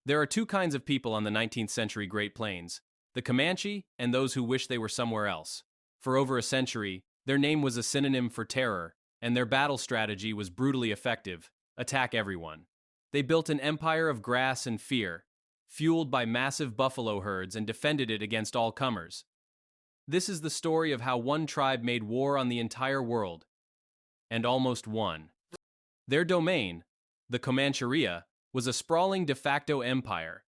There are two kinds of people on the 19th century Great Plains: the Comanche and those who wish they were somewhere else. For over a century, their name was a synonym for terror, and their battle strategy was brutally effective: attack everyone. They built an empire of grass and fear, fueled by massive buffalo herds, and defended it against all comers. This is the story of how one tribe made war on the entire world, and almost won. Their domain, the Comancheria, was a sprawling de facto empire,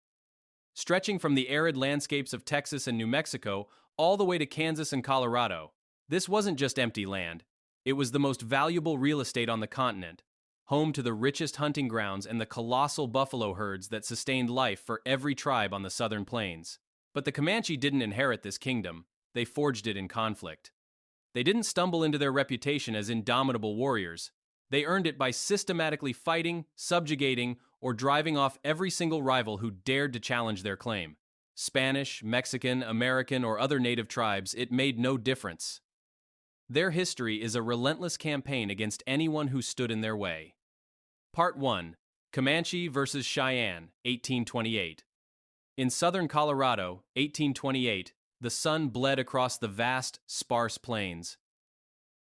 stretching from the arid landscapes of Texas and New Mexico all the way to Kansas and Colorado. This wasn't just empty land. It was the most valuable real estate on the continent, home to the richest hunting grounds and the colossal buffalo herds that sustained life for every tribe on the southern plains. But the Comanche didn't inherit this kingdom. They forged it in conflict. They didn't stumble into their reputation as indomitable warriors. They earned it by systematically fighting, subjugating, or driving off every single rival who dared to challenge their claim. Spanish, Mexican, American, or other native tribes, it made no difference. Their history is a relentless campaign against anyone who stood in their way. Part 1. Comanche versus Cheyenne, 1828. In southern Colorado, 1828, the sun bled across the vast, sparse plains.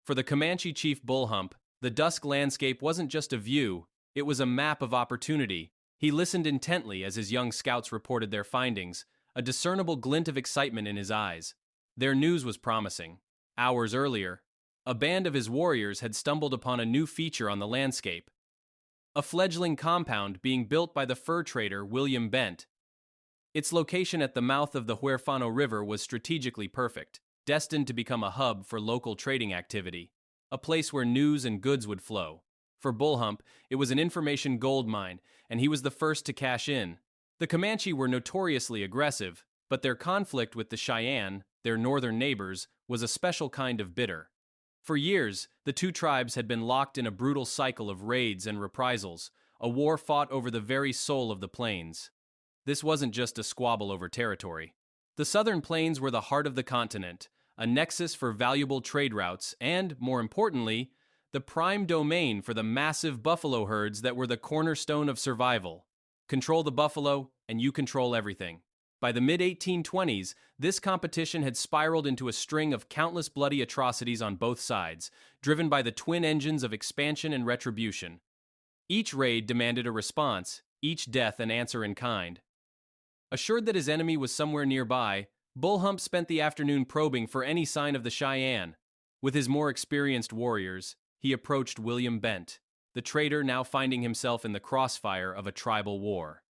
For the Comanche chief Bullhump, the dusk landscape wasn't just a view, it was a map of opportunity. He listened intently as his young scouts reported their findings, a discernible glint of excitement in his eyes. Their news was promising. Hours earlier, a band of his warriors had stumbled upon a new feature on the landscape: a fledgling compound being built by the fur trader William Bent. Its location at the mouth of the Huerfano River was strategically perfect, destined to become a hub for local trading activity, a place where news and goods would flow. For Bullhump, it was an information goldmine, and he was the first to cash in. The Comanche were notoriously aggressive, but their conflict with the Cheyenne, their northern neighbors, was a special kind of bitter. For years, the two tribes had been locked in a brutal cycle of raids and reprisals, a war fought over the very soul of the plains. This wasn't just a squabble over territory. The southern plains were the heart of the continent, a nexus for valuable trade routes, and, more importantly, the prime domain for the massive buffalo herds that were the cornerstone of survival. Control the buffalo, and you control everything. By the mid-1820s, this competition had spiraled into a string of countless bloody atrocities on both sides, driven by the twin engines of expansion and retribution. Each raid demanded a response, each death an answer in kind. Assured that his enemy was somewhere nearby, Bullhump spent the afternoon probing for any sign of the Cheyenne. With his more experienced warriors, he approached William Bent, the trader now finding himself in the crossfire of a tribal war.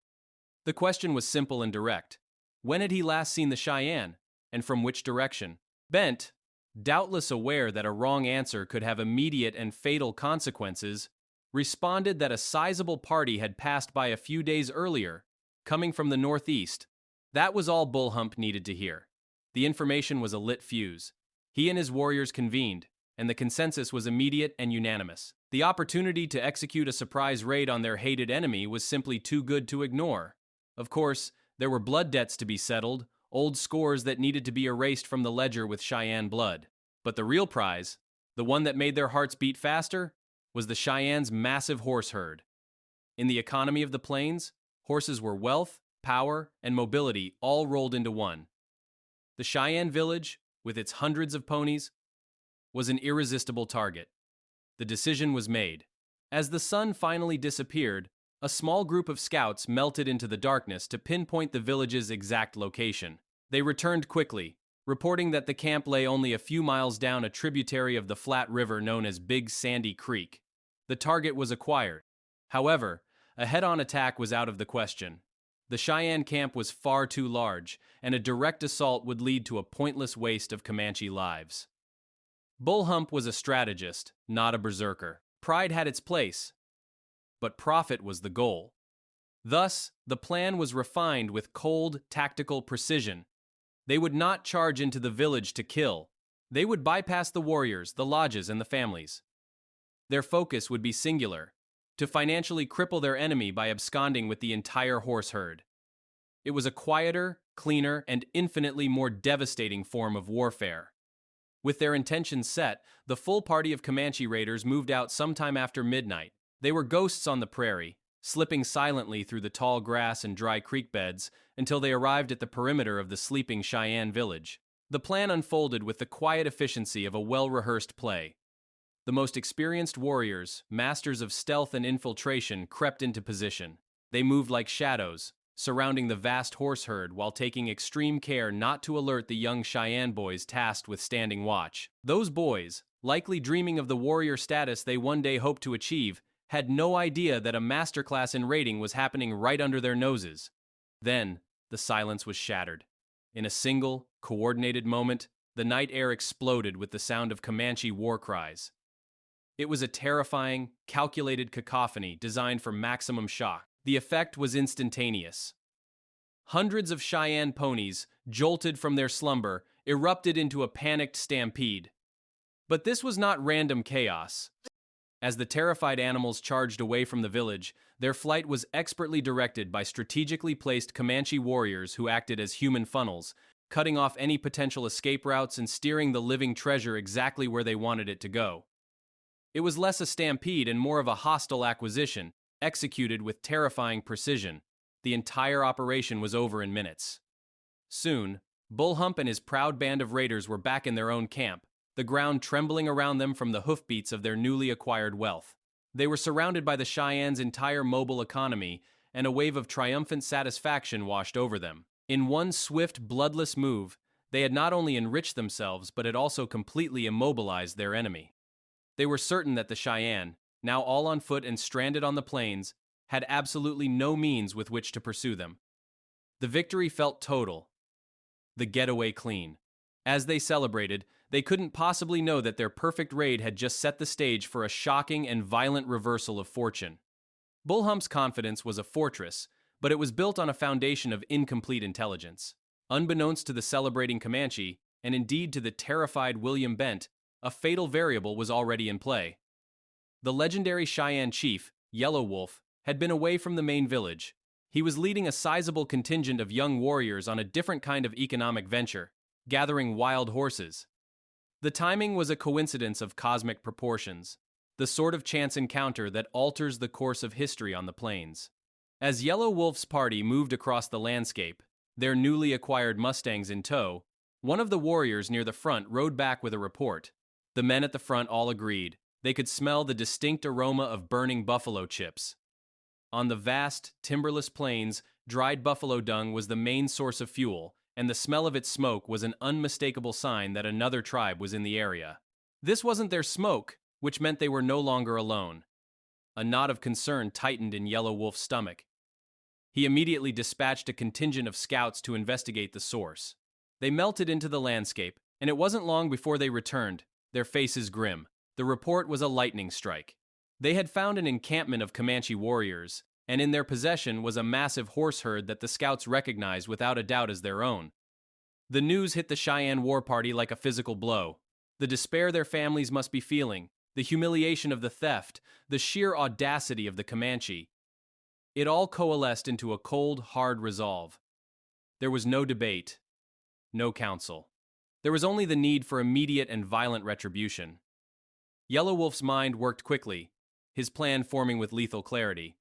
The question was simple and direct. When had he last seen the Cheyenne, and from which direction? Bent, doubtless aware that a wrong answer could have immediate and fatal consequences, responded that a sizable party had passed by a few days earlier, coming from the northeast. That was all Bullhump needed to hear. The information was a lit fuse. He and his warriors convened, and the consensus was immediate and unanimous. The opportunity to execute a surprise raid on their hated enemy was simply too good to ignore. Of course, there were blood debts to be settled, old scores that needed to be erased from the ledger with Cheyenne blood. But the real prize, the one that made their hearts beat faster, was the Cheyenne's massive horse herd. In the economy of the plains, horses were wealth, power, and mobility all rolled into one. The Cheyenne village, with its hundreds of ponies, was an irresistible target. The decision was made. As the sun finally disappeared, a small group of scouts melted into the darkness to pinpoint the village's exact location. They returned quickly, reporting that the camp lay only a few miles down a tributary of the flat river known as Big Sandy Creek. The target was acquired. However, a head-on attack was out of the question. The Cheyenne camp was far too large, and a direct assault would lead to a pointless waste of Comanche lives. Bullhump was a strategist, not a berserker. Pride had its place, but profit was the goal. Thus, the plan was refined with cold, tactical precision. They would not charge into the village to kill. They would bypass the warriors, the lodges, and the families. Their focus would be singular: to financially cripple their enemy by absconding with the entire horse herd. It was a quieter, cleaner, and infinitely more devastating form of warfare. With their intentions set, the full party of Comanche raiders moved out sometime after midnight. They were ghosts on the prairie, slipping silently through the tall grass and dry creek beds until they arrived at the perimeter of the sleeping Cheyenne village. The plan unfolded with the quiet efficiency of a well-rehearsed play. The most experienced warriors, masters of stealth and infiltration, crept into position. They moved like shadows, surrounding the vast horse herd while taking extreme care not to alert the young Cheyenne boys tasked with standing watch. Those boys, likely dreaming of the warrior status they one day hoped to achieve, had no idea that a masterclass in raiding was happening right under their noses. Then, the silence was shattered. In a single, coordinated moment, the night air exploded with the sound of Comanche war cries. It was a terrifying, calculated cacophony designed for maximum shock. The effect was instantaneous. Hundreds of Cheyenne ponies, jolted from their slumber, erupted into a panicked stampede. But this was not random chaos. As the terrified animals charged away from the village, their flight was expertly directed by strategically placed Comanche warriors who acted as human funnels, cutting off any potential escape routes and steering the living treasure exactly where they wanted it to go. It was less a stampede and more of a hostile acquisition, executed with terrifying precision. The entire operation was over in minutes. Soon, Bullhump and his proud band of raiders were back in their own camp, the ground trembling around them from the hoofbeats of their newly acquired wealth. They were surrounded by the Cheyenne's entire mobile economy, and a wave of triumphant satisfaction washed over them. In one swift, bloodless move, they had not only enriched themselves but had also completely immobilized their enemy. They were certain that the Cheyenne, now all on foot and stranded on the plains, had absolutely no means with which to pursue them. The victory felt total. The getaway clean. As they celebrated, they couldn't possibly know that their perfect raid had just set the stage for a shocking and violent reversal of fortune. Bullhump's confidence was a fortress, but it was built on a foundation of incomplete intelligence. Unbeknownst to the celebrating Comanche, and indeed to the terrified William Bent, a fatal variable was already in play. The legendary Cheyenne chief, Yellow Wolf, had been away from the main village. He was leading a sizable contingent of young warriors on a different kind of economic venture, gathering wild horses. The timing was a coincidence of cosmic proportions, the sort of chance encounter that alters the course of history on the plains. As Yellow Wolf's party moved across the landscape, their newly acquired Mustangs in tow, one of the warriors near the front rode back with a report. The men at the front all agreed. They could smell the distinct aroma of burning buffalo chips. On the vast, timberless plains, dried buffalo dung was the main source of fuel, and the smell of its smoke was an unmistakable sign that another tribe was in the area. This wasn't their smoke, which meant they were no longer alone. A knot of concern tightened in Yellow Wolf's stomach. He immediately dispatched a contingent of scouts to investigate the source. They melted into the landscape, and it wasn't long before they returned, their faces grim. The report was a lightning strike. They had found an encampment of Comanche warriors, and in their possession was a massive horse herd that the scouts recognized without a doubt as their own. The news hit the Cheyenne war party like a physical blow. The despair their families must be feeling, the humiliation of the theft, the sheer audacity of the Comanche. It all coalesced into a cold, hard resolve. There was no debate, no counsel. There was only the need for immediate and violent retribution. Yellow Wolf's mind worked quickly, his plan forming with lethal clarity.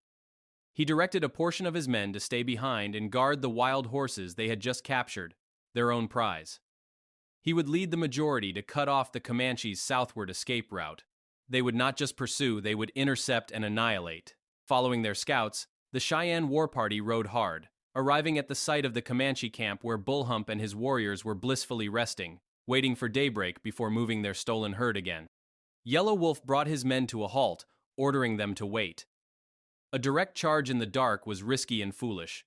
He directed a portion of his men to stay behind and guard the wild horses they had just captured, their own prize. He would lead the majority to cut off the Comanche's southward escape route. They would not just pursue, they would intercept and annihilate. Following their scouts, the Cheyenne war party rode hard, arriving at the site of the Comanche camp where Bullhump and his warriors were blissfully resting, waiting for daybreak before moving their stolen herd again. Yellow Wolf brought his men to a halt, ordering them to wait. A direct charge in the dark was risky and foolish.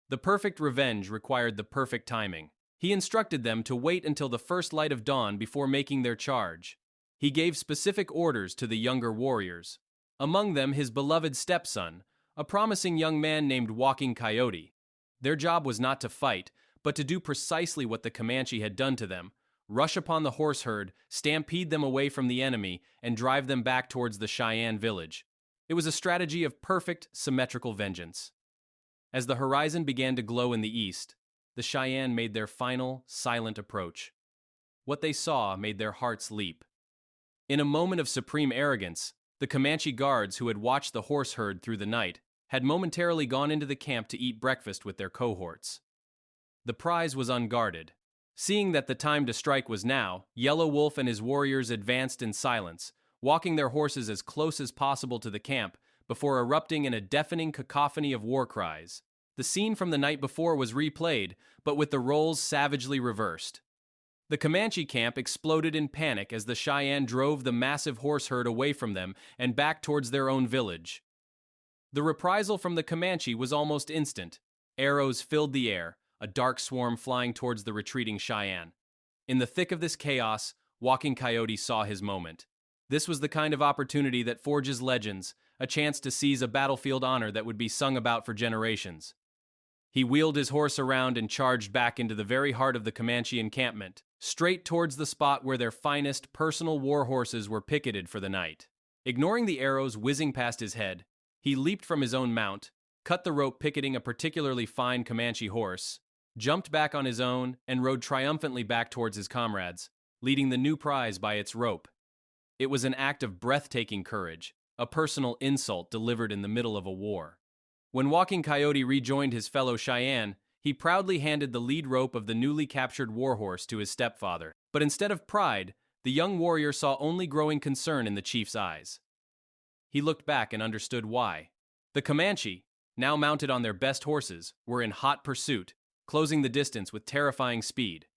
The perfect revenge required the perfect timing. He instructed them to wait until the first light of dawn before making their charge. He gave specific orders to the younger warriors. Among them his beloved stepson, a promising young man named Walking Coyote. Their job was not to fight, but to do precisely what the Comanche had done to them: rush upon the horse herd, stampede them away from the enemy, and drive them back towards the Cheyenne village. It was a strategy of perfect, symmetrical vengeance. As the horizon began to glow in the east, the Cheyenne made their final, silent approach. What they saw made their hearts leap. In a moment of supreme arrogance, the Comanche guards who had watched the horse herd through the night had momentarily gone into the camp to eat breakfast with their cohorts. The prize was unguarded. Seeing that the time to strike was now, Yellow Wolf and his warriors advanced in silence, walking their horses as close as possible to the camp before erupting in a deafening cacophony of war cries. The scene from the night before was replayed, but with the roles savagely reversed. The Comanche camp exploded in panic as the Cheyenne drove the massive horse herd away from them and back towards their own village. The reprisal from the Comanche was almost instant. Arrows filled the air, a dark swarm flying towards the retreating Cheyenne. In the thick of this chaos, Walking Coyote saw his moment. This was the kind of opportunity that forges legends, a chance to seize a battlefield honor that would be sung about for generations. He wheeled his horse around and charged back into the very heart of the Comanche encampment, straight towards the spot where their finest personal war horses were picketed for the night. Ignoring the arrows whizzing past his head, he leaped from his own mount, cut the rope picketing a particularly fine Comanche horse, jumped back on his own, and rode triumphantly back towards his comrades, leading the new prize by its rope. It was an act of breathtaking courage, a personal insult delivered in the middle of a war. When Walking Coyote rejoined his fellow Cheyenne, he proudly handed the lead rope of the newly captured warhorse to his stepfather. But instead of pride, the young warrior saw only growing concern in the chief's eyes. He looked back and understood why. The Comanche, now mounted on their best horses, were in hot pursuit, closing the distance with terrifying speed.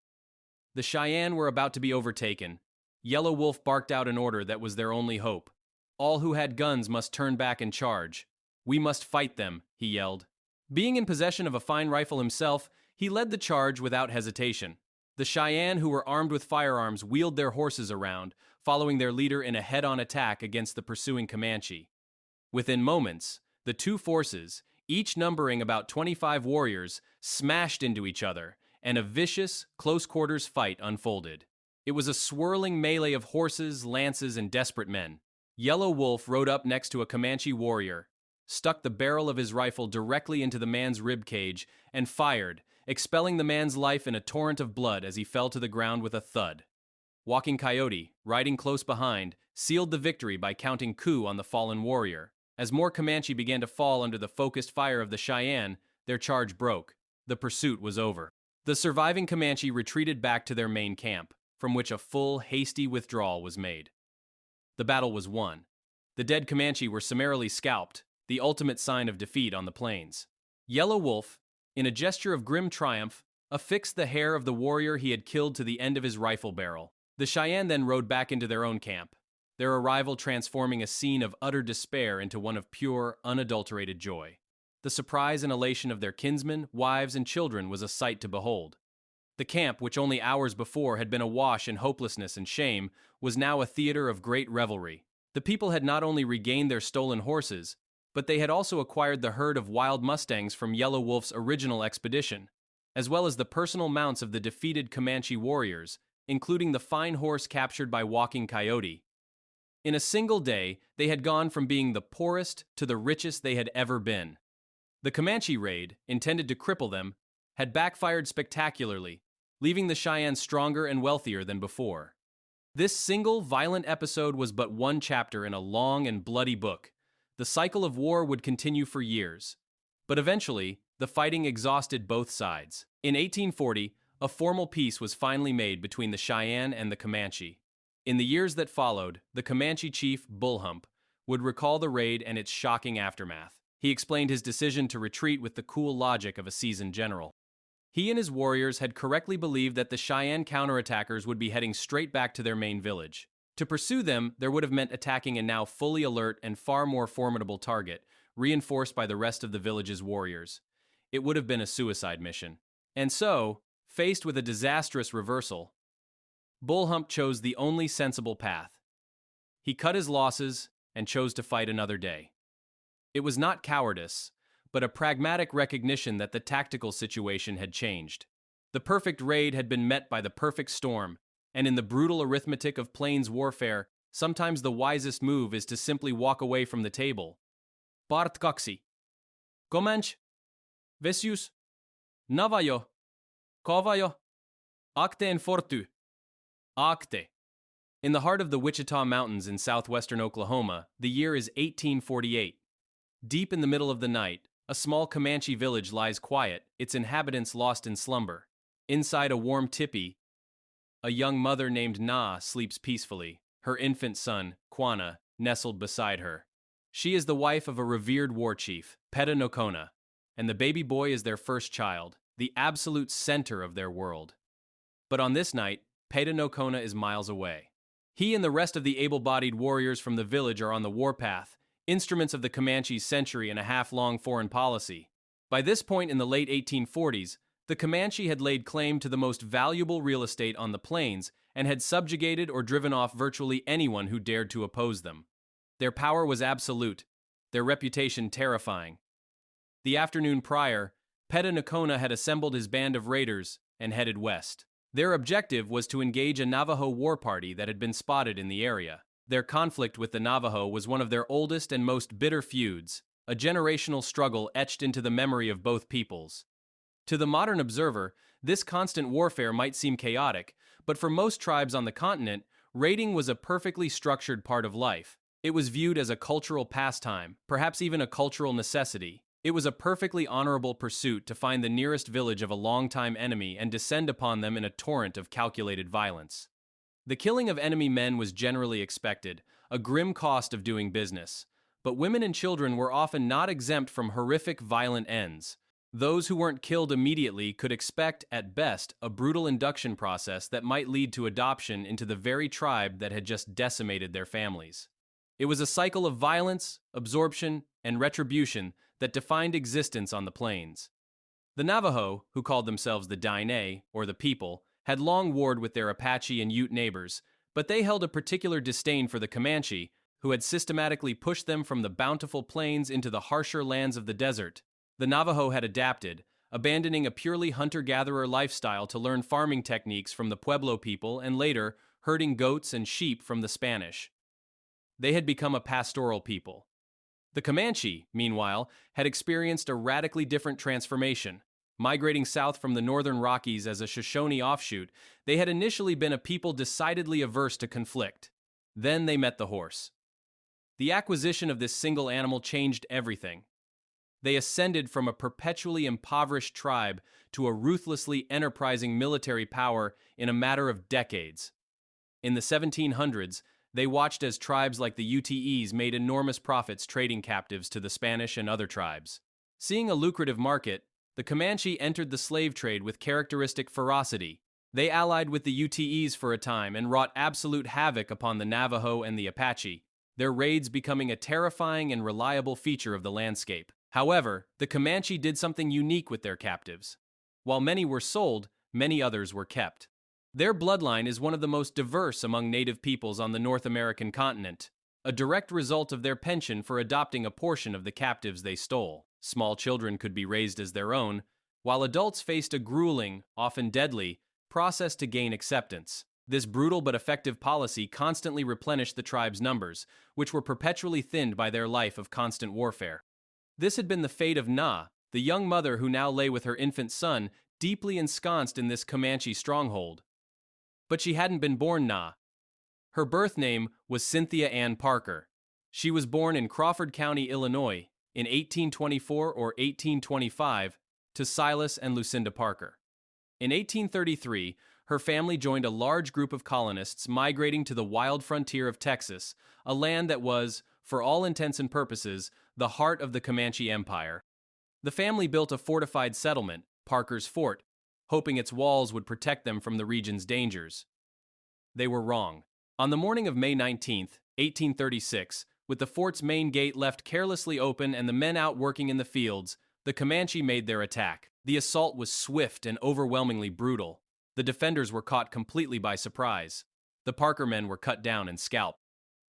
The Cheyenne were about to be overtaken. Yellow Wolf barked out an order that was their only hope. All who had guns must turn back and charge. "We must fight them," he yelled. Being in possession of a fine rifle himself, he led the charge without hesitation. The Cheyenne, who were armed with firearms, wheeled their horses around, following their leader in a head-on attack against the pursuing Comanche. Within moments, the two forces, each numbering about 25 warriors, smashed into each other, and a vicious, close-quarters fight unfolded. It was a swirling melee of horses, lances, and desperate men. Yellow Wolf rode up next to a Comanche warrior, stuck the barrel of his rifle directly into the man's rib cage, and fired, expelling the man's life in a torrent of blood as he fell to the ground with a thud. Walking Coyote, riding close behind, sealed the victory by counting coup on the fallen warrior. As more Comanche began to fall under the focused fire of the Cheyenne, their charge broke. The pursuit was over. The surviving Comanche retreated back to their main camp, from which a full, hasty withdrawal was made. The battle was won. The dead Comanche were summarily scalped, the ultimate sign of defeat on the plains. Yellow Wolf, in a gesture of grim triumph, affixed the hair of the warrior he had killed to the end of his rifle barrel. The Cheyenne then rode back into their own camp, their arrival transforming a scene of utter despair into one of pure, unadulterated joy. The surprise and elation of their kinsmen, wives, and children was a sight to behold. The camp, which only hours before had been awash in hopelessness and shame, was now a theater of great revelry. The people had not only regained their stolen horses, but they had also acquired the herd of wild mustangs from Yellow Wolf's original expedition, as well as the personal mounts of the defeated Comanche warriors, including the fine horse captured by Walking Coyote. In a single day, they had gone from being the poorest to the richest they had ever been. The Comanche raid, intended to cripple them, had backfired spectacularly, leaving the Cheyenne stronger and wealthier than before. This single violent episode was but one chapter in a long and bloody book. The cycle of war would continue for years. But eventually, the fighting exhausted both sides. In 1840, a formal peace was finally made between the Cheyenne and the Comanche. In the years that followed, the Comanche chief, Bullhump, would recall the raid and its shocking aftermath. He explained his decision to retreat with the cool logic of a seasoned general. He and his warriors had correctly believed that the Cheyenne counterattackers would be heading straight back to their main village. To pursue them, there would have meant attacking a now fully alert and far more formidable target, reinforced by the rest of the village's warriors. It would have been a suicide mission. And so, faced with a disastrous reversal, Bullhump chose the only sensible path. He cut his losses and chose to fight another day. It was not cowardice, but a pragmatic recognition that the tactical situation had changed. The perfect raid had been met by the perfect storm, and in the brutal arithmetic of plains warfare, sometimes the wisest move is to simply walk away from the table. Bartkoksi. Comanche. Vesius. Navajo. Kovajo. Acte en fortu. Acte. In the heart of the Wichita Mountains in southwestern Oklahoma, the year is 1848. Deep in the middle of the night, a small Comanche village lies quiet, its inhabitants lost in slumber. Inside a warm tipi, a young mother named Na sleeps peacefully, her infant son, Quanah, nestled beside her. She is the wife of a revered war chief, Peta Nokona, and the baby boy is their first child, the absolute center of their world. But on this night, Peta Nokona is miles away. He and the rest of the able-bodied warriors from the village are on the warpath, instruments of the Comanche's century-and-a-half-long foreign policy. By this point in the late 1840s, the Comanche had laid claim to the most valuable real estate on the plains and had subjugated or driven off virtually anyone who dared to oppose them. Their power was absolute, their reputation terrifying. The afternoon prior, Peta Nokona had assembled his band of raiders and headed west. Their objective was to engage a Navajo war party that had been spotted in the area. Their conflict with the Navajo was one of their oldest and most bitter feuds, a generational struggle etched into the memory of both peoples. To the modern observer, this constant warfare might seem chaotic, but for most tribes on the continent, raiding was a perfectly structured part of life. It was viewed as a cultural pastime, perhaps even a cultural necessity. It was a perfectly honorable pursuit to find the nearest village of a longtime enemy and descend upon them in a torrent of calculated violence. The killing of enemy men was generally expected, a grim cost of doing business. But women and children were often not exempt from horrific, violent ends. Those who weren't killed immediately could expect, at best, a brutal induction process that might lead to adoption into the very tribe that had just decimated their families. It was a cycle of violence, absorption, and retribution that defined existence on the plains. The Navajo, who called themselves the Daine, or the people, had long warred with their Apache and Ute neighbors, but they held a particular disdain for the Comanche, who had systematically pushed them from the bountiful plains into the harsher lands of the desert. The Navajo had adapted, abandoning a purely hunter-gatherer lifestyle to learn farming techniques from the Pueblo people and later, herding goats and sheep from the Spanish. They had become a pastoral people. The Comanche, meanwhile, had experienced a radically different transformation. Migrating south from the northern Rockies as a Shoshone offshoot, they had initially been a people decidedly averse to conflict. Then they met the horse. The acquisition of this single animal changed everything. They ascended from a perpetually impoverished tribe to a ruthlessly enterprising military power in a matter of decades. In the 1700s, they watched as tribes like the UTEs made enormous profits trading captives to the Spanish and other tribes. Seeing a lucrative market, the Comanche entered the slave trade with characteristic ferocity. They allied with the UTEs for a time and wrought absolute havoc upon the Navajo and the Apache, their raids becoming a terrifying and reliable feature of the landscape. However, the Comanche did something unique with their captives. While many were sold, many others were kept. Their bloodline is one of the most diverse among native peoples on the North American continent, a direct result of their penchant for adopting a portion of the captives they stole. Small children could be raised as their own, while adults faced a grueling, often deadly, process to gain acceptance. This brutal but effective policy constantly replenished the tribe's numbers, which were perpetually thinned by their life of constant warfare. This had been the fate of Na, the young mother who now lay with her infant son, deeply ensconced in this Comanche stronghold. But she hadn't been born Na. Her birth name was Cynthia Ann Parker. She was born in Crawford County, Illinois, in 1824 or 1825, to Silas and Lucinda Parker. In 1833, her family joined a large group of colonists migrating to the wild frontier of Texas, a land that was, for all intents and purposes, the heart of the Comanche Empire. The family built a fortified settlement, Parker's Fort, hoping its walls would protect them from the region's dangers. They were wrong. On the morning of May 19, 1836, with the fort's main gate left carelessly open and the men out working in the fields, the Comanche made their attack. The assault was swift and overwhelmingly brutal. The defenders were caught completely by surprise. The Parker men were cut down and scalped.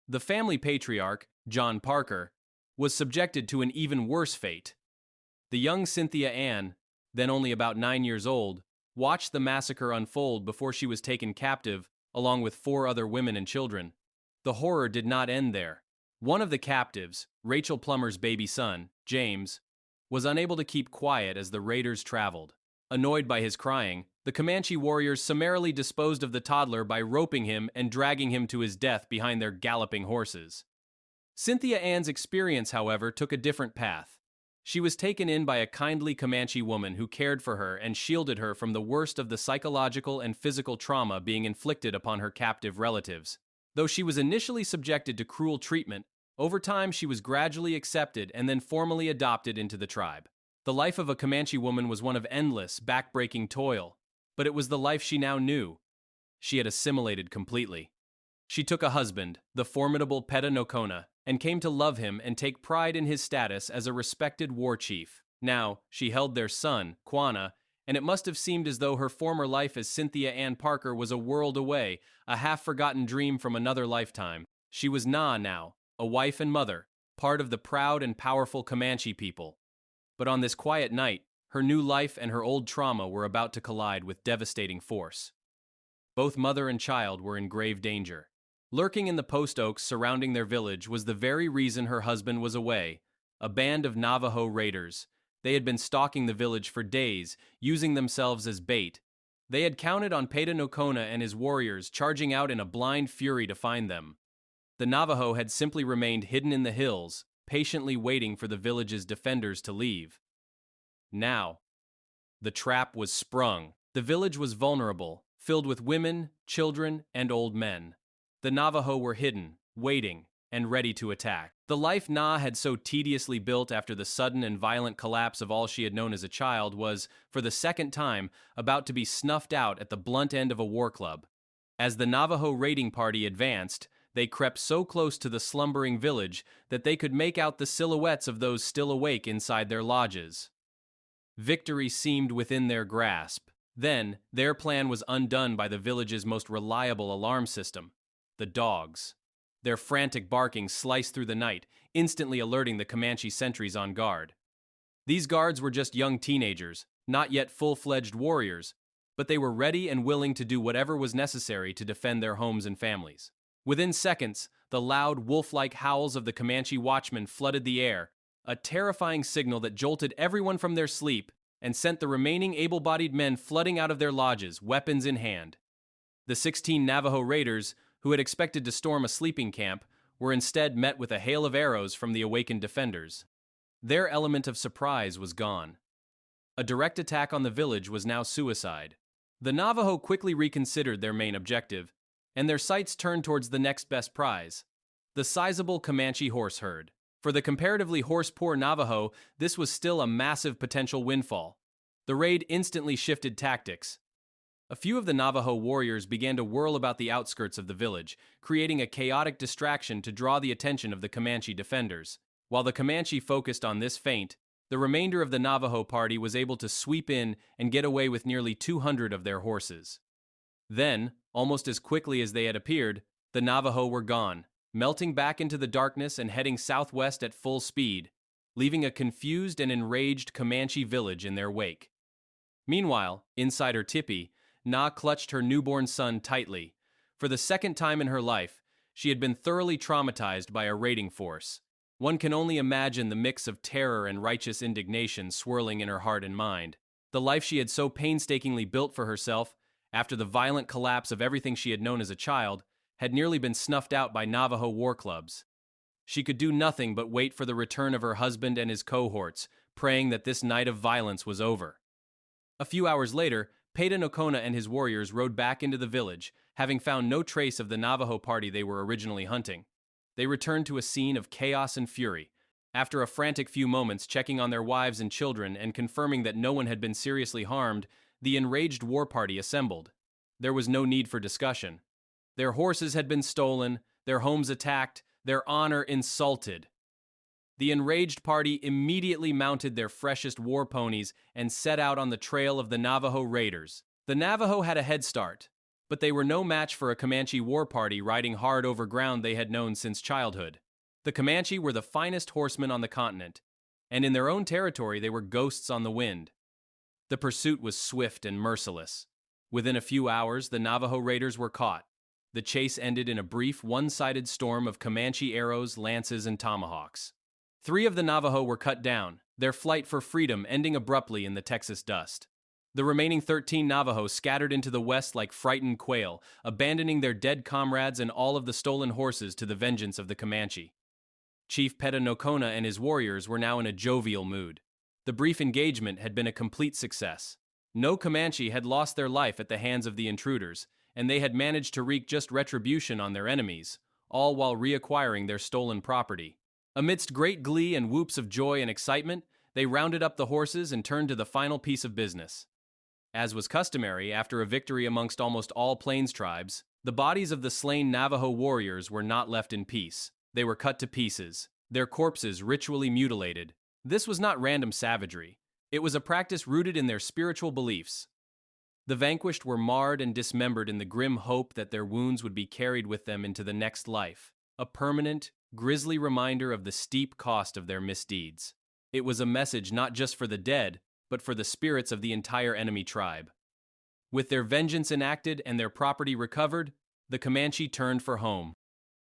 The family patriarch, John Parker, was subjected to an even worse fate. The young Cynthia Ann, then only about 9 years old, watched the massacre unfold before she was taken captive, along with 4 other women and children. The horror did not end there. One of the captives, Rachel Plummer's baby son, James, was unable to keep quiet as the raiders traveled. Annoyed by his crying, the Comanche warriors summarily disposed of the toddler by roping him and dragging him to his death behind their galloping horses. Cynthia Ann's experience, however, took a different path. She was taken in by a kindly Comanche woman who cared for her and shielded her from the worst of the psychological and physical trauma being inflicted upon her captive relatives. Though she was initially subjected to cruel treatment, over time she was gradually accepted and then formally adopted into the tribe. The life of a Comanche woman was one of endless, back-breaking toil, but it was the life she now knew. She had assimilated completely. She took a husband, the formidable Petanocona, and came to love him and take pride in his status as a respected war chief. Now, she held their son, Quanah, and it must have seemed as though her former life as Cynthia Ann Parker was a world away, a half-forgotten dream from another lifetime. She was now, a wife and mother, part of the proud and powerful Comanche people. But on this quiet night, her new life and her old trauma were about to collide with devastating force. Both mother and child were in grave danger. Lurking in the post oaks surrounding their village was the very reason her husband was away, a band of Navajo raiders. They had been stalking the village for days, using themselves as bait. They had counted on Petanocona and his warriors charging out in a blind fury to find them. The Navajo had simply remained hidden in the hills, patiently waiting for the village's defenders to leave. Now, the trap was sprung. The village was vulnerable, filled with women, children, and old men. The Navajo were hidden, waiting, and ready to attack. The life Na had so tediously built after the sudden and violent collapse of all she had known as a child was, for the second time, about to be snuffed out at the blunt end of a war club. As the Navajo raiding party advanced, they crept so close to the slumbering village that they could make out the silhouettes of those still awake inside their lodges. Victory seemed within their grasp. Then, their plan was undone by the village's most reliable alarm system. The dogs. Their frantic barking sliced through the night, instantly alerting the Comanche sentries on guard. These guards were just young teenagers, not yet full-fledged warriors, but they were ready and willing to do whatever was necessary to defend their homes and families. Within seconds, the loud, wolf-like howls of the Comanche watchmen flooded the air, a terrifying signal that jolted everyone from their sleep and sent the remaining able-bodied men flooding out of their lodges, weapons in hand. The 16 Navajo raiders, who had expected to storm a sleeping camp, were instead met with a hail of arrows from the awakened defenders. Their element of surprise was gone. A direct attack on the village was now suicide. The Navajo quickly reconsidered their main objective, and their sights turned towards the next best prize, the sizable Comanche horse herd. For the comparatively horse-poor Navajo, this was still a massive potential windfall. The raid instantly shifted tactics. A few of the Navajo warriors began to whirl about the outskirts of the village, creating a chaotic distraction to draw the attention of the Comanche defenders. While the Comanche focused on this feint, the remainder of the Navajo party was able to sweep in and get away with nearly 200 of their horses. Then, almost as quickly as they had appeared, the Navajo were gone, melting back into the darkness and heading southwest at full speed, leaving a confused and enraged Comanche village in their wake. Meanwhile, inside her tipi, Na clutched her newborn son tightly. For the second time in her life, she had been thoroughly traumatized by a raiding force. One can only imagine the mix of terror and righteous indignation swirling in her heart and mind. The life she had so painstakingly built for herself, after the violent collapse of everything she had known as a child, had nearly been snuffed out by Navajo war clubs. She could do nothing but wait for the return of her husband and his cohorts, praying that this night of violence was over. A few hours later, Petanocona and his warriors rode back into the village, having found no trace of the Navajo party they were originally hunting. They returned to a scene of chaos and fury. After a frantic few moments checking on their wives and children and confirming that no one had been seriously harmed, the enraged war party assembled. There was no need for discussion. Their horses had been stolen, their homes attacked, their honor insulted. The enraged party immediately mounted their freshest war ponies and set out on the trail of the Navajo raiders. The Navajo had a head start, but they were no match for a Comanche war party riding hard over ground they had known since childhood. The Comanche were the finest horsemen on the continent, and in their own territory they were ghosts on the wind. The pursuit was swift and merciless. Within a few hours, the Navajo raiders were caught. The chase ended in a brief, one-sided storm of Comanche arrows, lances, and tomahawks. 3 of the Navajo were cut down, their flight for freedom ending abruptly in the Texas dust. The remaining 13 Navajo scattered into the west like frightened quail, abandoning their dead comrades and all of the stolen horses to the vengeance of the Comanche. Chief Nokona and his warriors were now in a jovial mood. The brief engagement had been a complete success. No Comanche had lost their life at the hands of the intruders, and they had managed to wreak just retribution on their enemies, all while reacquiring their stolen property. Amidst great glee and whoops of joy and excitement, they rounded up the horses and turned to the final piece of business. As was customary after a victory amongst almost all Plains tribes, the bodies of the slain Navajo warriors were not left in peace. They were cut to pieces, their corpses ritually mutilated. This was not random savagery. It was a practice rooted in their spiritual beliefs. The vanquished were marred and dismembered in the grim hope that their wounds would be carried with them into the next life, a permanent, grisly reminder of the steep cost of their misdeeds. It was a message not just for the dead, but for the spirits of the entire enemy tribe. With their vengeance enacted and their property recovered, the Comanche turned for home.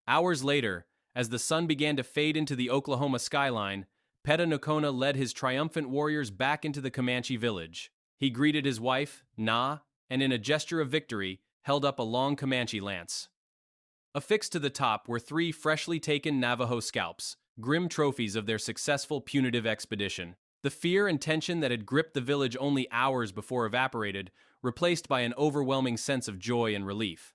Hours later, as the sun began to fade into the Oklahoma skyline, Nokona led his triumphant warriors back into the Comanche village. He greeted his wife, Na, and in a gesture of victory, held up a long Comanche lance. Affixed to the top were 3 freshly taken Navajo scalps, grim trophies of their successful punitive expedition. The fear and tension that had gripped the village only hours before evaporated, replaced by an overwhelming sense of joy and relief.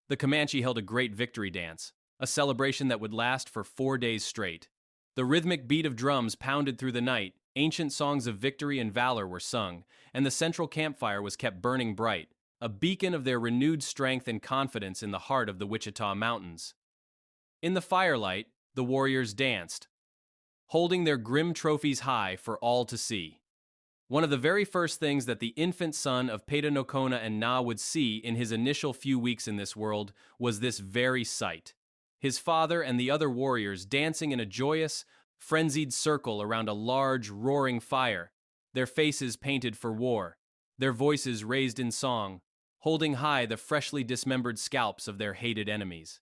The Comanche held a great victory dance, a celebration that would last for 4 days straight. The rhythmic beat of drums pounded through the night, ancient songs of victory and valor were sung, and the central campfire was kept burning bright, a beacon of their renewed strength and confidence in the heart of the Wichita Mountains. In the firelight, the warriors danced, holding their grim trophies high for all to see. One of the very first things that the infant son of Nokona and Na would see in his initial few weeks in this world was this very sight. His father and the other warriors dancing in a joyous, frenzied circle around a large, roaring fire, their faces painted for war, their voices raised in song, holding high the freshly dismembered scalps of their hated enemies.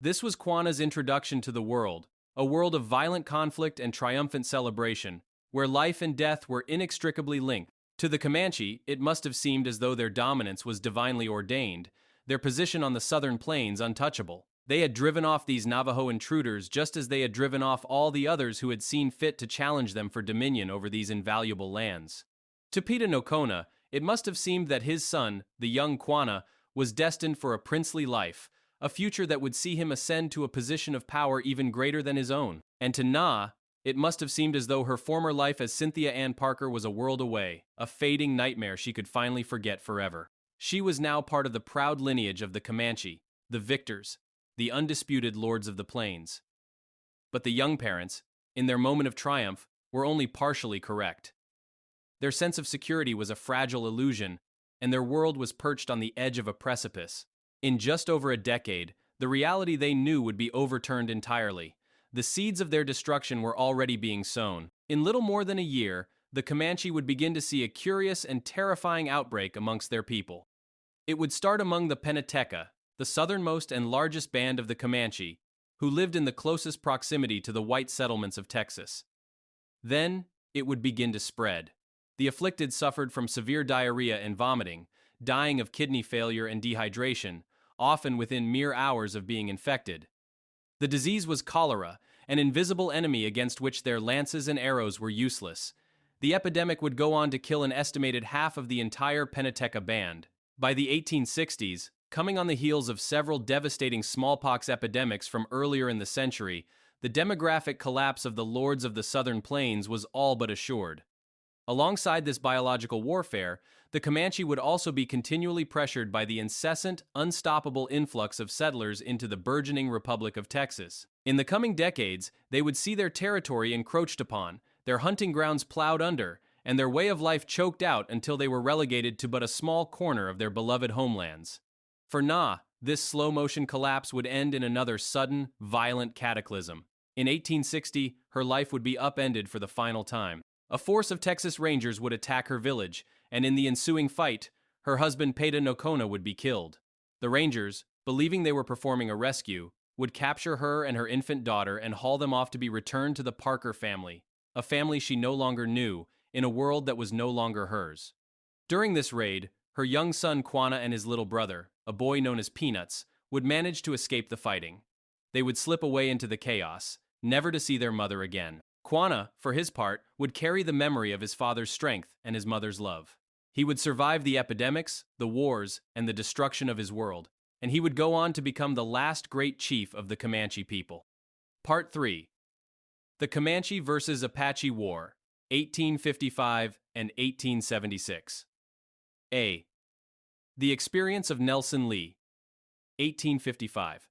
This was Quanah's introduction to the world, a world of violent conflict and triumphant celebration, where life and death were inextricably linked. To the Comanche, it must have seemed as though their dominance was divinely ordained, their position on the southern plains untouchable. They had driven off these Navajo intruders just as they had driven off all the others who had seen fit to challenge them for dominion over these invaluable lands. To Nokona, it must have seemed that his son, the young Quanah, was destined for a princely life, a future that would see him ascend to a position of power even greater than his own. And to Na, it must have seemed as though her former life as Cynthia Ann Parker was a world away, a fading nightmare she could finally forget forever. She was now part of the proud lineage of the Comanche, the victors, the undisputed lords of the plains. But the young parents, in their moment of triumph, were only partially correct. Their sense of security was a fragile illusion, and their world was perched on the edge of a precipice. In just over a decade, the reality they knew would be overturned entirely. The seeds of their destruction were already being sown. In little more than a year, the Comanche would begin to see a curious and terrifying outbreak amongst their people. It would start among the Penateca, the southernmost and largest band of the Comanche, who lived in the closest proximity to the white settlements of Texas. Then, it would begin to spread. The afflicted suffered from severe diarrhea and vomiting, dying of kidney failure and dehydration, often within mere hours of being infected. The disease was cholera, an invisible enemy against which their lances and arrows were useless. The epidemic would go on to kill an estimated half of the entire Penateca band. By the 1860s, coming on the heels of several devastating smallpox epidemics from earlier in the century, the demographic collapse of the lords of the southern plains was all but assured. Alongside this biological warfare, the Comanche would also be continually pressured by the incessant, unstoppable influx of settlers into the burgeoning Republic of Texas. In the coming decades, they would see their territory encroached upon, their hunting grounds plowed under, and their way of life choked out until they were relegated to but a small corner of their beloved homelands. For Na, this slow-motion collapse would end in another sudden, violent cataclysm. In 1860, her life would be upended for the final time. A force of Texas Rangers would attack her village, and in the ensuing fight, her husband Nokona would be killed. The Rangers, believing they were performing a rescue, would capture her and her infant daughter and haul them off to be returned to the Parker family, a family she no longer knew, in a world that was no longer hers. During this raid, her young son Quanah and his little brother, a boy known as Peanuts, would manage to escape the fighting. They would slip away into the chaos, never to see their mother again. Quanah, for his part, would carry the memory of his father's strength and his mother's love. He would survive the epidemics, the wars, and the destruction of his world, and he would go on to become the last great chief of the Comanche people. Part 3. The Comanche versus Apache War, 1855 and 1876. A. The experience of Nelson Lee, 1855.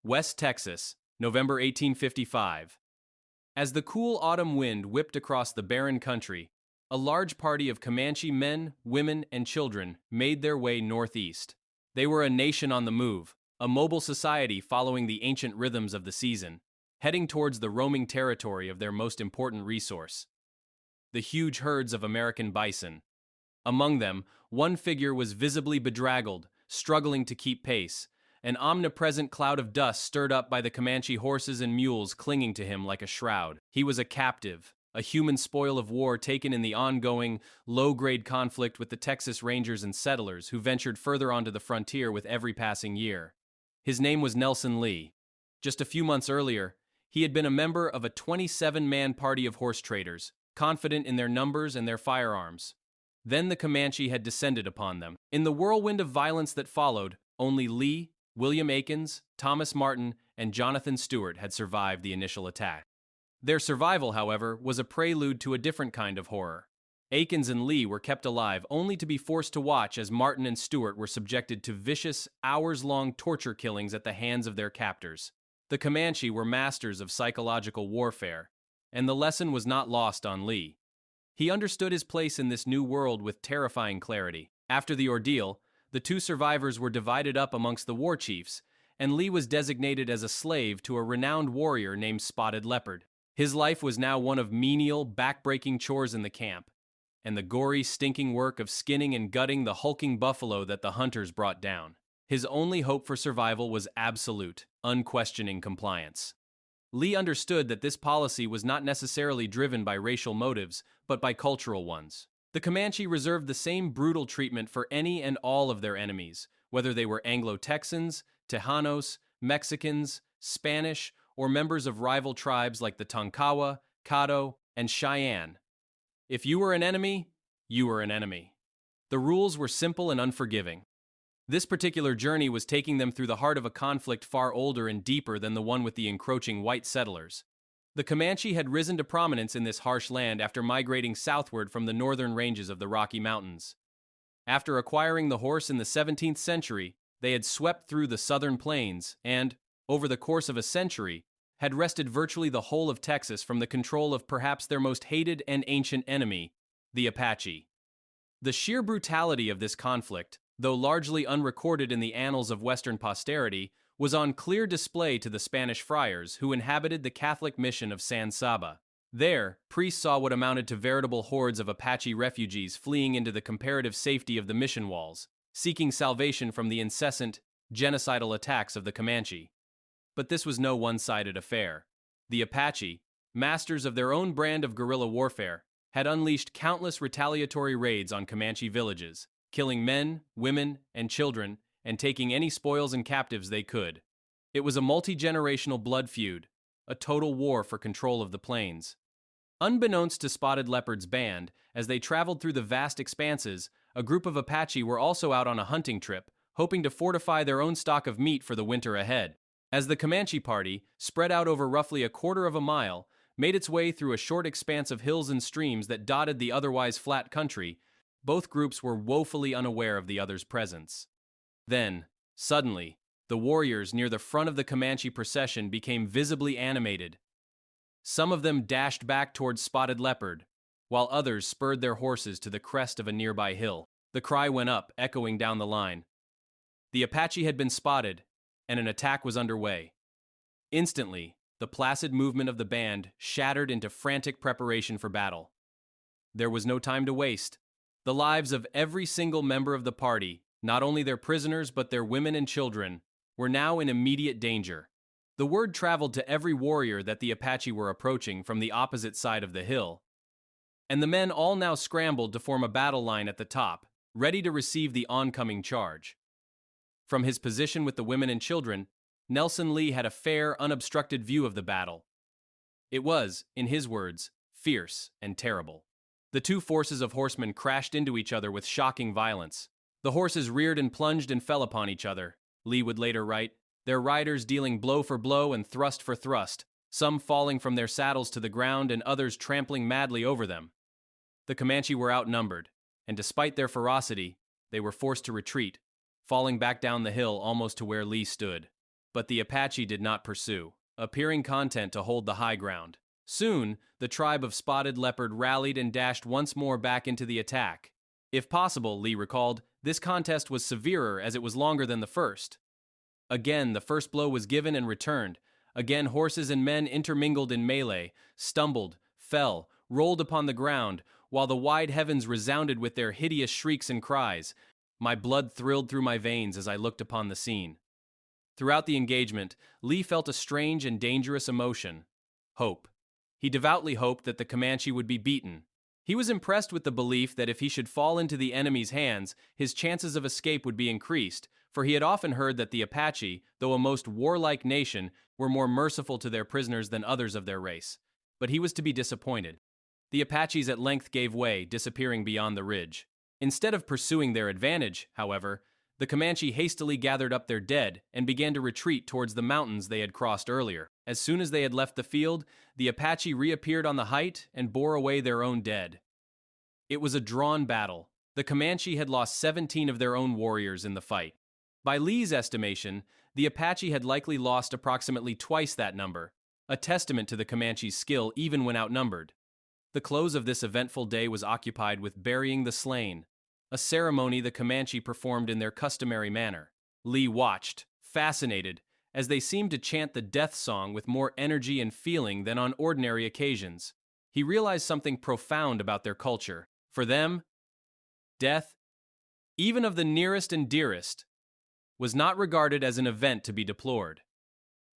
West Texas, November 1855. As the cool autumn wind whipped across the barren country, a large party of Comanche men, women, and children made their way northeast. They were a nation on the move, a mobile society following the ancient rhythms of the season, heading towards the roaming territory of their most important resource: the huge herds of American bison. Among them, one figure was visibly bedraggled, struggling to keep pace, an omnipresent cloud of dust stirred up by the Comanche horses and mules clinging to him like a shroud. He was a captive, a human spoil of war taken in the ongoing, low-grade conflict with the Texas Rangers and settlers who ventured further onto the frontier with every passing year. His name was Nelson Lee. Just a few months earlier, he had been a member of a 27-man party of horse traders, confident in their numbers and their firearms. Then the Comanche had descended upon them. In the whirlwind of violence that followed, only Lee, William Aikens, Thomas Martin, and Jonathan Stewart had survived the initial attack. Their survival, however, was a prelude to a different kind of horror. Aikens and Lee were kept alive only to be forced to watch as Martin and Stewart were subjected to vicious, hours-long torture killings at the hands of their captors. The Comanche were masters of psychological warfare, and the lesson was not lost on Lee. He understood his place in this new world with terrifying clarity. After the ordeal, the two survivors were divided up amongst the war chiefs, and Lee was designated as a slave to a renowned warrior named Spotted Leopard. His life was now one of menial, back-breaking chores in the camp, and the gory, stinking work of skinning and gutting the hulking buffalo that the hunters brought down. His only hope for survival was absolute, unquestioning compliance. Lee understood that this policy was not necessarily driven by racial motives, but by cultural ones. The Comanche reserved the same brutal treatment for any and all of their enemies, whether they were Anglo-Texans, Tejanos, Mexicans, Spanish, or members of rival tribes like the Tonkawa, Caddo, and Cheyenne. If you were an enemy, you were an enemy. The rules were simple and unforgiving. This particular journey was taking them through the heart of a conflict far older and deeper than the one with the encroaching white settlers. The Comanche had risen to prominence in this harsh land after migrating southward from the northern ranges of the Rocky Mountains. After acquiring the horse in the 17th century, they had swept through the southern plains and, over the course of a century, had wrested virtually the whole of Texas from the control of perhaps their most hated and ancient enemy, the Apache. The sheer brutality of this conflict, though largely unrecorded in the annals of Western posterity, was on clear display to the Spanish friars who inhabited the Catholic mission of San Saba. There, priests saw what amounted to veritable hordes of Apache refugees fleeing into the comparative safety of the mission walls, seeking salvation from the incessant, genocidal attacks of the Comanche. But this was no one-sided affair. The Apache, masters of their own brand of guerrilla warfare, had unleashed countless retaliatory raids on Comanche villages, killing men, women, and children, and taking any spoils and captives they could. It was a multi-generational blood feud, a total war for control of the plains. Unbeknownst to Spotted Leopard's band, as they traveled through the vast expanses, a group of Apache were also out on a hunting trip, hoping to fortify their own stock of meat for the winter ahead. As the Comanche party, spread out over roughly a quarter of a mile, made its way through a short expanse of hills and streams that dotted the otherwise flat country, both groups were woefully unaware of the other's presence. Then, suddenly, the warriors near the front of the Comanche procession became visibly animated. Some of them dashed back towards Spotted Leopard, while others spurred their horses to the crest of a nearby hill. The cry went up, echoing down the line. The Apache had been spotted, and an attack was underway. Instantly, the placid movement of the band shattered into frantic preparation for battle. There was no time to waste. The lives of every single member of the party, not only their prisoners but their women and children, were now in immediate danger. The word traveled to every warrior that the Apache were approaching from the opposite side of the hill, and the men all now scrambled to form a battle line at the top, ready to receive the oncoming charge. From his position with the women and children, Nelson Lee had a fair, unobstructed view of the battle, It was, in his words, fierce and terrible. The two forces of horsemen crashed into each other with shocking violence. The horses reared and plunged and fell upon each other, Lee would later write, their riders dealing blow for blow and thrust for thrust, some falling from their saddles to the ground and others trampling madly over them. The Comanche were outnumbered, and despite their ferocity, they were forced to retreat, falling back down the hill almost to where Lee stood. But the Apache did not pursue, appearing content to hold the high ground. Soon, the tribe of Spotted Leopard rallied and dashed once more back into the attack. If possible, Lee recalled, this contest was severer as it was longer than the first. Again, the first blow was given and returned. Again, horses and men intermingled in melee, stumbled, fell, rolled upon the ground, while the wide heavens resounded with their hideous shrieks and cries. My blood thrilled through my veins as I looked upon the scene. Throughout the engagement, Lee felt a strange and dangerous emotion: hope. He devoutly hoped that the Comanche would be beaten. He was impressed with the belief that if he should fall into the enemy's hands, his chances of escape would be increased, for he had often heard that the Apache, though a most warlike nation, were more merciful to their prisoners than others of their race. But he was to be disappointed. The Apaches at length gave way, disappearing beyond the ridge. Instead of pursuing their advantage, however, the Comanche hastily gathered up their dead and began to retreat towards the mountains they had crossed earlier. As soon as they had left the field, the Apache reappeared on the height and bore away their own dead. It was a drawn battle. The Comanche had lost 17 of their own warriors in the fight. By Lee's estimation, the Apache had likely lost approximately twice that number, a testament to the Comanche's skill even when outnumbered. The close of this eventful day was occupied with burying the slain, a ceremony the Comanche performed in their customary manner. Lee watched, fascinated, as they seemed to chant the death song with more energy and feeling than on ordinary occasions. He realized something profound about their culture. For them, death, even of the nearest and dearest, was not regarded as an event to be deplored.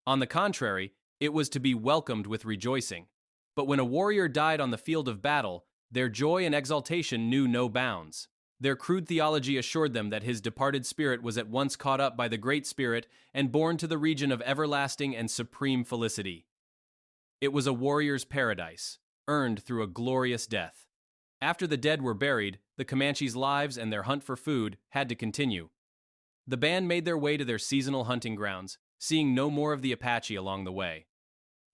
On the contrary, it was to be welcomed with rejoicing. But when a warrior died on the field of battle, their joy and exultation knew no bounds. Their crude theology assured them that his departed spirit was at once caught up by the Great Spirit and borne to the region of everlasting and supreme felicity. It was a warrior's paradise, earned through a glorious death. After the dead were buried, the Comanche's lives and their hunt for food had to continue. The band made their way to their seasonal hunting grounds, seeing no more of the Apache along the way.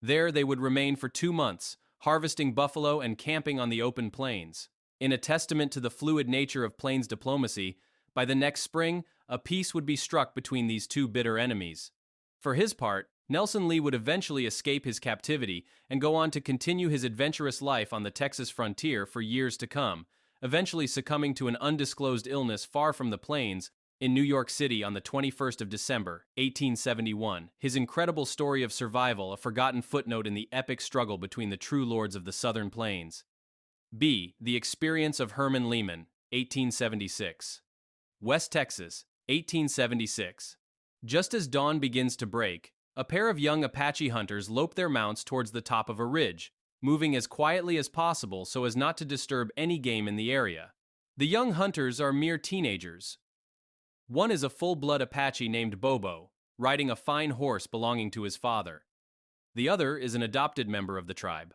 There they would remain for 2 months, harvesting buffalo and camping on the open plains. In a testament to the fluid nature of plains diplomacy, by the next spring, a peace would be struck between these two bitter enemies. For his part, Nelson Lee would eventually escape his captivity and go on to continue his adventurous life on the Texas frontier for years to come, eventually succumbing to an undisclosed illness far from the plains in New York City on the 21st of December, 1871. His incredible story of survival, a forgotten footnote in the epic struggle between the true lords of the Southern Plains. B. The experience of Herman Lehmann, 1876. West Texas, 1876. Just as dawn begins to break, a pair of young Apache hunters lope their mounts towards the top of a ridge, moving as quietly as possible so as not to disturb any game in the area. The young hunters are mere teenagers. One is a full-blood Apache named Bobo, riding a fine horse belonging to his father. The other is an adopted member of the tribe.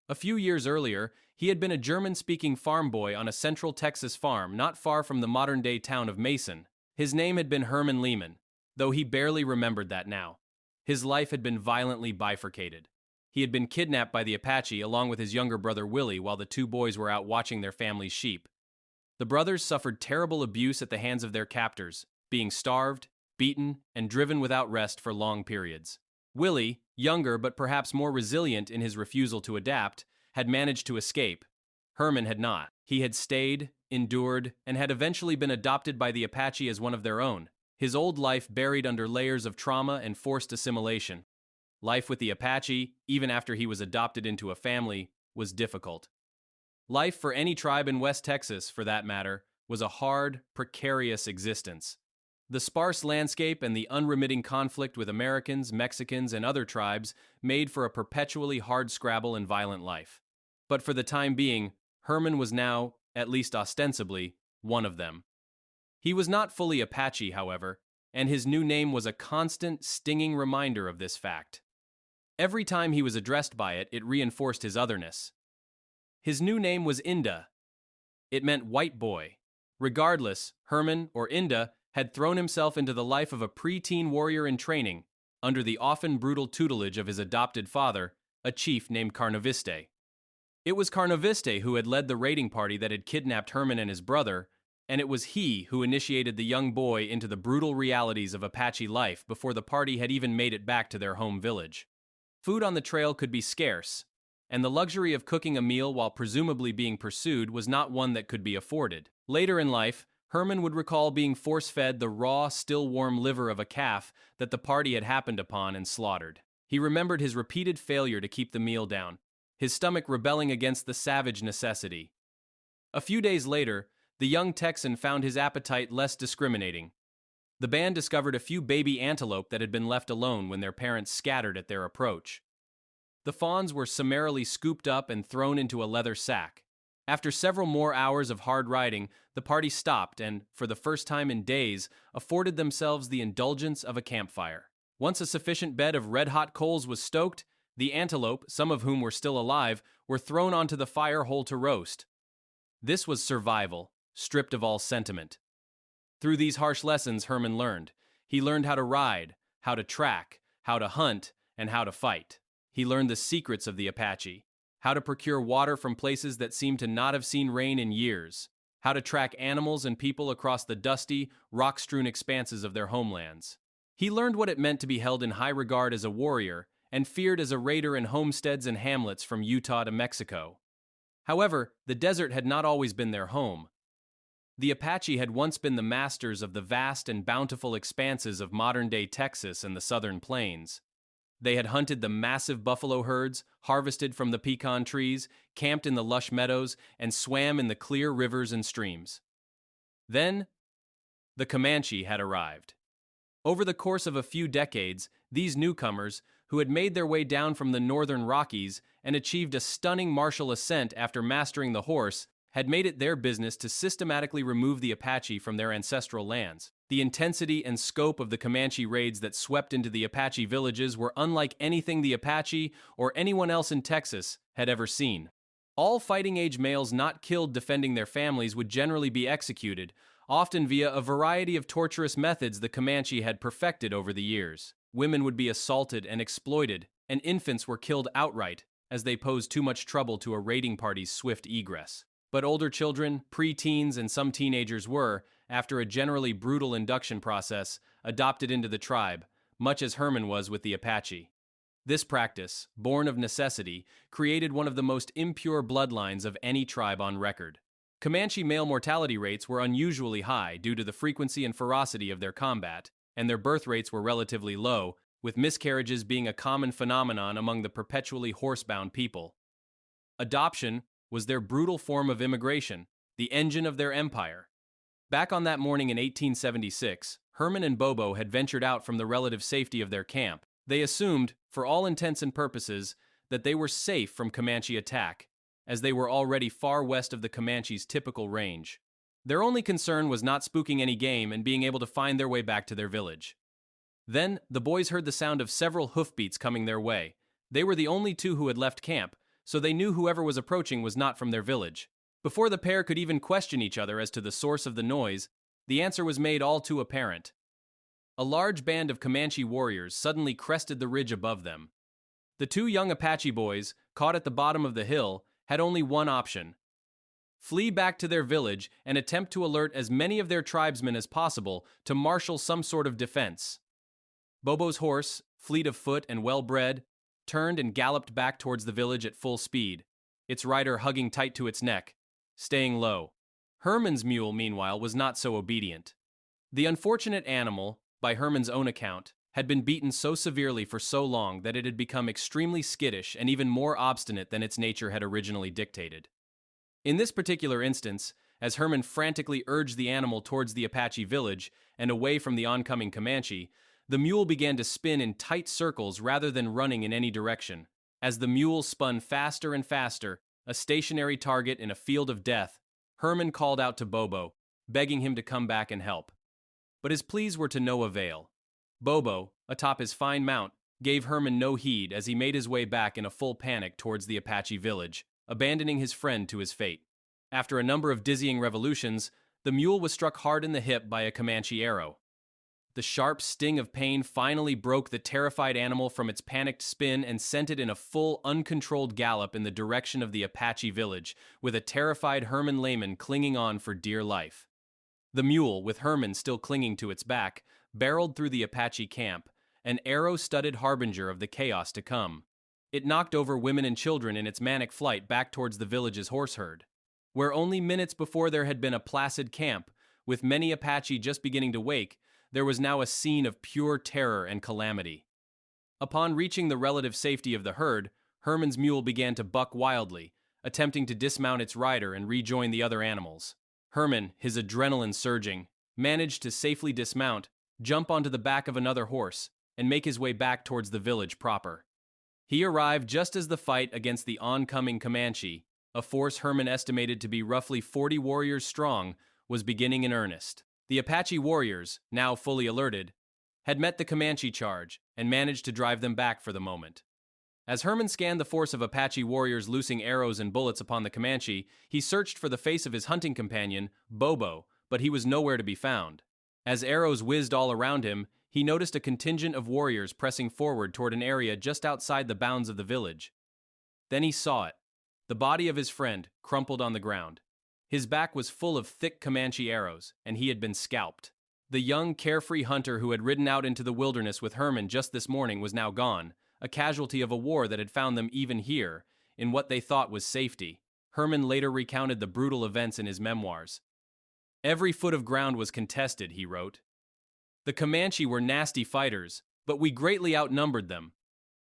A few years earlier, he had been a German-speaking farm boy on a central Texas farm not far from the modern-day town of Mason. His name had been Herman Lehmann, though he barely remembered that now. His life had been violently bifurcated. He had been kidnapped by the Apache along with his younger brother Willie while the two boys were out watching their family's sheep. The brothers suffered terrible abuse at the hands of their captors, being starved, beaten, and driven without rest for long periods. Willie, younger but perhaps more resilient in his refusal to adapt, had managed to escape. Herman had not. He had stayed, endured, and had eventually been adopted by the Apache as one of their own, his old life buried under layers of trauma and forced assimilation. Life with the Apache, even after he was adopted into a family, was difficult. Life for any tribe in West Texas, for that matter, was a hard, precarious existence. The sparse landscape and the unremitting conflict with Americans, Mexicans, and other tribes made for a perpetually hardscrabble and violent life. But for the time being, Herman was now, at least ostensibly, one of them. He was not fully Apache, however, and his new name was a constant, stinging reminder of this fact. Every time he was addressed by it, it reinforced his otherness. His new name was Inda. It meant white boy. Regardless, Herman, or Inda, had thrown himself into the life of a preteen warrior in training, under the often brutal tutelage of his adopted father, a chief named Carnoviste. It was Carnoviste who had led the raiding party that had kidnapped Herman and his brother, and it was he who initiated the young boy into the brutal realities of Apache life before the party had even made it back to their home village. Food on the trail could be scarce, and the luxury of cooking a meal while presumably being pursued was not one that could be afforded. Later in life, Herman would recall being force-fed the raw, still warm liver of a calf that the party had happened upon and slaughtered. He remembered his repeated failure to keep the meal down, his stomach rebelling against the savage necessity. A few days later, the young Texan found his appetite less discriminating. The band discovered a few baby antelope that had been left alone when their parents scattered at their approach. The fawns were summarily scooped up and thrown into a leather sack. After several more hours of hard riding, the party stopped and, for the first time in days, afforded themselves the indulgence of a campfire. Once a sufficient bed of red-hot coals was stoked, the antelope, some of whom were still alive, were thrown onto the fire hole to roast. This was survival, stripped of all sentiment. Through these harsh lessons, Herman learned. He learned how to ride, how to track, how to hunt, and how to fight. He learned the secrets of the Apache, how to procure water from places that seemed to not have seen rain in years, how to track animals and people across the dusty, rock-strewn expanses of their homelands. He learned what it meant to be held in high regard as a warrior and feared as a raider in homesteads and hamlets from Utah to Mexico. However, the desert had not always been their home. The Apache had once been the masters of the vast and bountiful expanses of modern-day Texas and the southern plains. They had hunted the massive buffalo herds, harvested from the pecan trees, camped in the lush meadows, and swam in the clear rivers and streams. Then, the Comanche had arrived. Over the course of a few decades, these newcomers, who had made their way down from the northern Rockies and achieved a stunning martial ascent after mastering the horse, had made it their business to systematically remove the Apache from their ancestral lands. The intensity and scope of the Comanche raids that swept into the Apache villages were unlike anything the Apache or anyone else in Texas had ever seen. All fighting-age males not killed defending their families would generally be executed, often via a variety of torturous methods the Comanche had perfected over the years. Women would be assaulted and exploited, and infants were killed outright, as they posed too much trouble to a raiding party's swift egress. But older children, pre-teens, and some teenagers were, after a generally brutal induction process, adopted into the tribe, much as Herman was with the Apache. This practice, born of necessity, created one of the most impure bloodlines of any tribe on record. Comanche male mortality rates were unusually high due to the frequency and ferocity of their combat, and their birth rates were relatively low, with miscarriages being a common phenomenon among the perpetually horsebound people. Adoption was their brutal form of immigration, the engine of their empire. Back on that morning in 1876, Herman and Bobo had ventured out from the relative safety of their camp. They assumed, for all intents and purposes, that they were safe from Comanche attack, as they were already far west of the Comanche's typical range. Their only concern was not spooking any game and being able to find their way back to their village. Then, the boys heard the sound of several hoofbeats coming their way. They were the only two who had left camp, so they knew whoever was approaching was not from their village. Before the pair could even question each other as to the source of the noise, the answer was made all too apparent. A large band of Comanche warriors suddenly crested the ridge above them. The two young Apache boys, caught at the bottom of the hill, had only one option: flee back to their village and attempt to alert as many of their tribesmen as possible to marshal some sort of defense. Bobo's horse, fleet of foot and well-bred, turned and galloped back towards the village at full speed, its rider hugging tight to its neck, staying low. Herman's mule, meanwhile, was not so obedient. The unfortunate animal, by Herman's own account, had been beaten so severely for so long that it had become extremely skittish and even more obstinate than its nature had originally dictated. In this particular instance, as Herman frantically urged the animal towards the Apache village and away from the oncoming Comanche, the mule began to spin in tight circles rather than running in any direction. As the mule spun faster and faster, a stationary target in a field of death, Herman called out to Bobo, begging him to come back and help. But his pleas were to no avail. Bobo, atop his fine mount, gave Herman no heed as he made his way back in a full panic towards the Apache village, abandoning his friend to his fate. After a number of dizzying revolutions, the mule was struck hard in the hip by a Comanche arrow. The sharp sting of pain finally broke the terrified animal from its panicked spin and sent it in a full, uncontrolled gallop in the direction of the Apache village, with a terrified Herman Lehmann clinging on for dear life. The mule, with Herman still clinging to its back, barreled through the Apache camp, an arrow-studded harbinger of the chaos to come. It knocked over women and children in its manic flight back towards the village's horse herd. Where only minutes before there had been a placid camp, with many Apache just beginning to wake, there was now a scene of pure terror and calamity. Upon reaching the relative safety of the herd, Herman's mule began to buck wildly, attempting to dismount its rider and rejoin the other animals. Herman, his adrenaline surging, managed to safely dismount, jump onto the back of another horse, and make his way back towards the village proper. He arrived just as the fight against the oncoming Comanche, a force Herman estimated to be roughly 40 warriors strong, was beginning in earnest. The Apache warriors, now fully alerted, had met the Comanche charge and managed to drive them back for the moment. As Herman scanned the force of Apache warriors loosing arrows and bullets upon the Comanche, he searched for the face of his hunting companion, Bobo, but he was nowhere to be found. As arrows whizzed all around him, he noticed a contingent of warriors pressing forward toward an area just outside the bounds of the village. Then he saw it. The body of his friend, crumpled on the ground. His back was full of thick Comanche arrows, and he had been scalped. The young, carefree hunter who had ridden out into the wilderness with Herman just this morning was now gone, a casualty of a war that had found them even here, in what they thought was safety. Herman later recounted the brutal events in his memoirs. "Every foot of ground was contested," he wrote. "The Comanche were nasty fighters, but we greatly outnumbered them."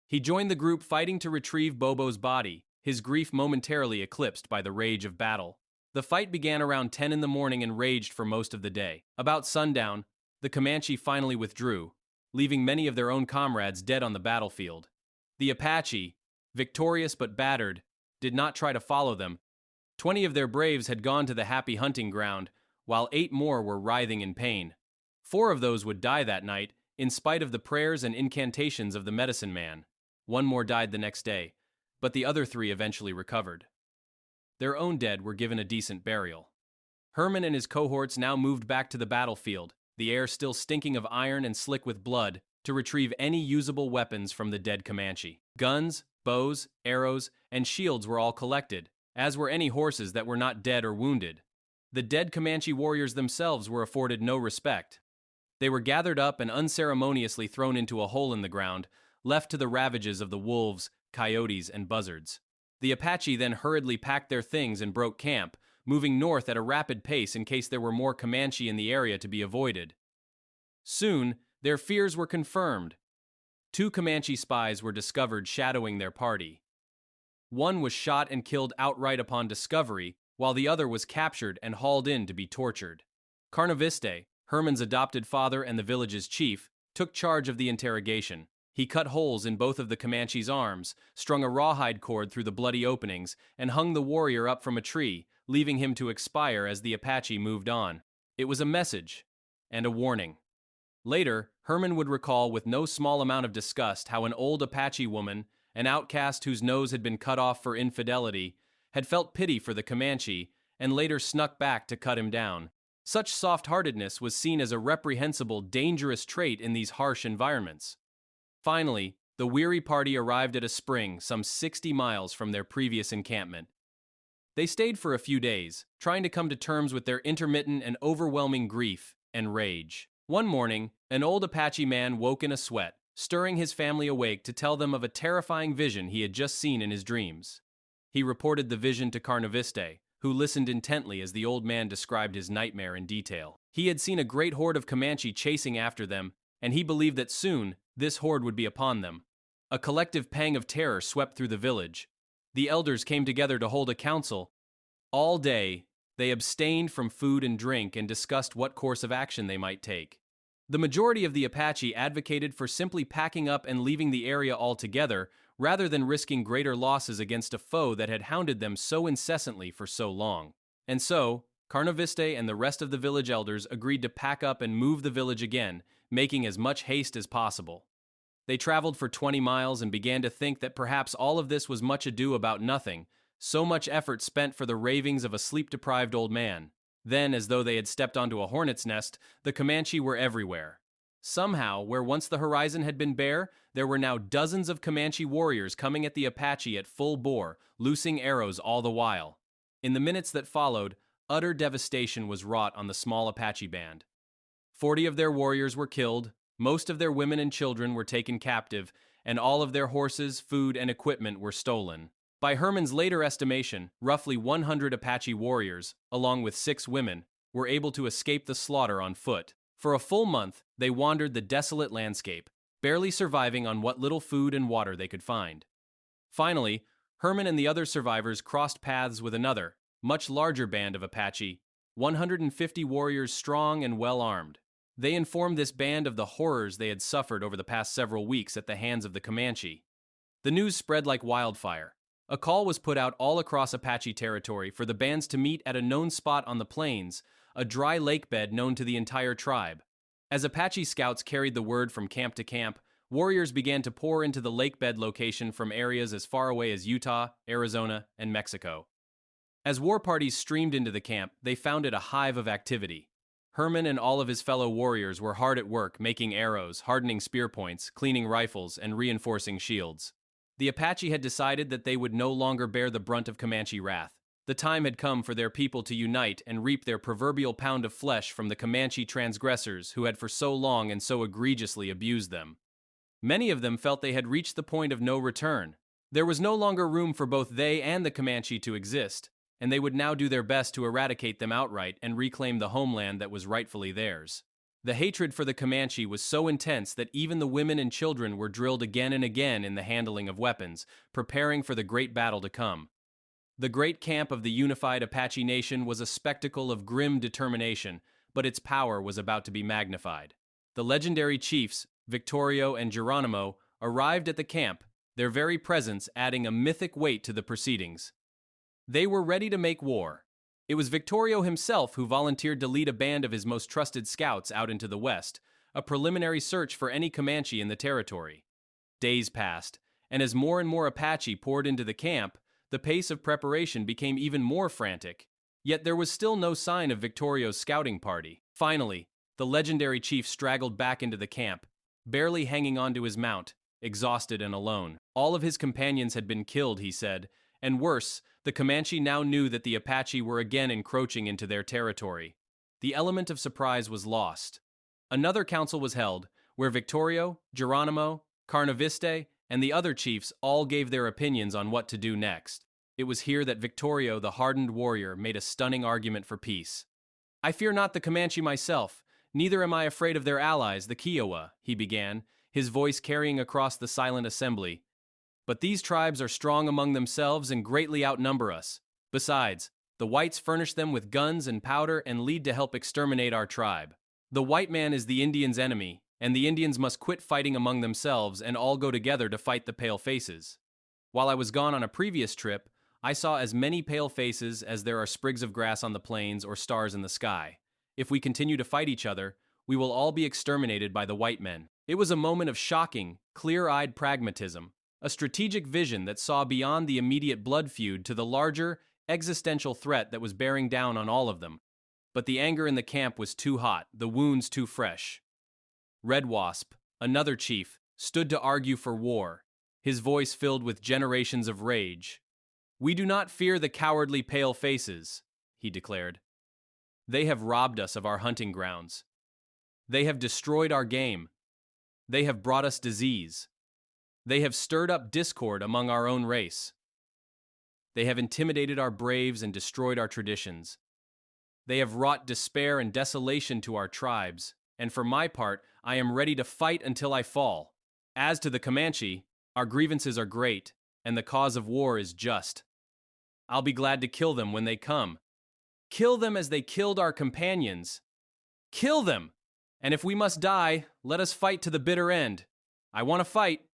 He joined the group fighting to retrieve Bobo's body, his grief momentarily eclipsed by the rage of battle. The fight began around 10 in the morning and raged for most of the day. About sundown, the Comanche finally withdrew, leaving many of their own comrades dead on the battlefield. The Apache, victorious but battered, did not try to follow them. 20 of their braves had gone to the happy hunting ground, while 8 more were writhing in pain. 4 of those would die that night, in spite of the prayers and incantations of the medicine man. 1 more died the next day, but the other 3 eventually recovered. Their own dead were given a decent burial. Herman and his cohorts now moved back to the battlefield, the air still stinking of iron and slick with blood, to retrieve any usable weapons from the dead Comanche. Guns, bows, arrows, and shields were all collected, as were any horses that were not dead or wounded. The dead Comanche warriors themselves were afforded no respect. They were gathered up and unceremoniously thrown into a hole in the ground, left to the ravages of the wolves, coyotes, and buzzards. The Apache then hurriedly packed their things and broke camp, moving north at a rapid pace in case there were more Comanche in the area to be avoided. Soon, their fears were confirmed. 2 Comanche spies were discovered shadowing their party. One was shot and killed outright upon discovery, while the other was captured and hauled in to be tortured. Carnoviste, Herman's adopted father and the village's chief, took charge of the interrogation. He cut holes in both of the Comanche's arms, strung a rawhide cord through the bloody openings, and hung the warrior up from a tree, leaving him to expire as the Apache moved on. It was a message and a warning. Later, Herman would recall with no small amount of disgust how an old Apache woman, an outcast whose nose had been cut off for infidelity, had felt pity for the Comanche and later snuck back to cut him down. Such soft-heartedness was seen as a reprehensible, dangerous trait in these harsh environments. Finally, the weary party arrived at a spring some 60 miles from their previous encampment. They stayed for a few days, trying to come to terms with their intermittent and overwhelming grief and rage. One morning, an old Apache man woke in a sweat, stirring his family awake to tell them of a terrifying vision he had just seen in his dreams. He reported the vision to Carnoviste, who listened intently as the old man described his nightmare in detail. He had seen a great horde of Comanche chasing after them, and he believed that soon this horde would be upon them. A collective pang of terror swept through the village. The elders came together to hold a council. All day, they abstained from food and drink and discussed what course of action they might take. The majority of the Apache advocated for simply packing up and leaving the area altogether, rather than risking greater losses against a foe that had hounded them so incessantly for so long. And so, Carnoviste and the rest of the village elders agreed to pack up and move the village again, making as much haste as possible. They traveled for 20 miles and began to think that perhaps all of this was much ado about nothing, so much effort spent for the ravings of a sleep-deprived old man. Then, as though they had stepped onto a hornet's nest, the Comanche were everywhere. Somehow, where once the horizon had been bare, there were now dozens of Comanche warriors coming at the Apache at full bore, loosing arrows all the while. In the minutes that followed, utter devastation was wrought on the small Apache band. 40 of their warriors were killed, most of their women and children were taken captive, and all of their horses, food, and equipment were stolen. By Herman's later estimation, roughly 100 Apache warriors, along with 6 women, were able to escape the slaughter on foot. For a full month, they wandered the desolate landscape, barely surviving on what little food and water they could find. Finally, Herman and the other survivors crossed paths with another, much larger band of Apache, 150 warriors strong and well-armed. They informed this band of the horrors they had suffered over the past several weeks at the hands of the Comanche. The news spread like wildfire. A call was put out all across Apache territory for the bands to meet at a known spot on the plains, a dry lake bed known to the entire tribe. As Apache scouts carried the word from camp to camp, warriors began to pour into the lake bed location from areas as far away as Utah, Arizona, and Mexico. As war parties streamed into the camp, they found it a hive of activity. Herman and all of his fellow warriors were hard at work making arrows, hardening spear points, cleaning rifles, and reinforcing shields. The Apache had decided that they would no longer bear the brunt of Comanche wrath. The time had come for their people to unite and reap their proverbial pound of flesh from the Comanche transgressors who had for so long and so egregiously abused them. Many of them felt they had reached the point of no return. There was no longer room for both they and the Comanche to exist, and they would now do their best to eradicate them outright and reclaim the homeland that was rightfully theirs. The hatred for the Comanche was so intense that even the women and children were drilled again and again in the handling of weapons, preparing for the great battle to come. The great camp of the unified Apache Nation was a spectacle of grim determination, but its power was about to be magnified. The legendary chiefs, Victorio and Geronimo, arrived at the camp, their very presence adding a mythic weight to the proceedings. They were ready to make war. It was Victorio himself who volunteered to lead a band of his most trusted scouts out into the west, a preliminary search for any Comanche in the territory. Days passed, and as more and more Apache poured into the camp, the pace of preparation became even more frantic. Yet there was still no sign of Victorio's scouting party. Finally, the legendary chief straggled back into the camp, barely hanging onto his mount, exhausted and alone. All of his companions had been killed, he said, and worse, the Comanche now knew that the Apache were again encroaching into their territory. The element of surprise was lost. Another council was held, where Victorio, Geronimo, Carnaviste, and the other chiefs all gave their opinions on what to do next. It was here that Victorio, the hardened warrior, made a stunning argument for peace. "I fear not the Comanche myself, neither am I afraid of their allies, the Kiowa," he began, his voice carrying across the silent assembly. "But these tribes are strong among themselves and greatly outnumber us. Besides, the whites furnish them with guns and powder and lead to help exterminate our tribe. The white man is the Indian's enemy, and the Indians must quit fighting among themselves and all go together to fight the pale faces. While I was gone on a previous trip, I saw as many pale faces as there are sprigs of grass on the plains or stars in the sky. If we continue to fight each other, we will all be exterminated by the white men." It was a moment of shocking, clear-eyed pragmatism, a strategic vision that saw beyond the immediate blood feud to the larger, existential threat that was bearing down on all of them. But the anger in the camp was too hot, the wounds too fresh. Red Wasp, another chief, stood to argue for war, his voice filled with generations of rage. "We do not fear the cowardly pale faces," he declared. "They have robbed us of our hunting grounds. They have destroyed our game. They have brought us disease. They have stirred up discord among our own race. They have intimidated our braves and destroyed our traditions. They have wrought despair and desolation to our tribes, and for my part, I am ready to fight until I fall. As to the Comanche, our grievances are great, and the cause of war is just. I'll be glad to kill them when they come. Kill them as they killed our companions. Kill them! And if we must die, let us fight to the bitter end. I want to fight."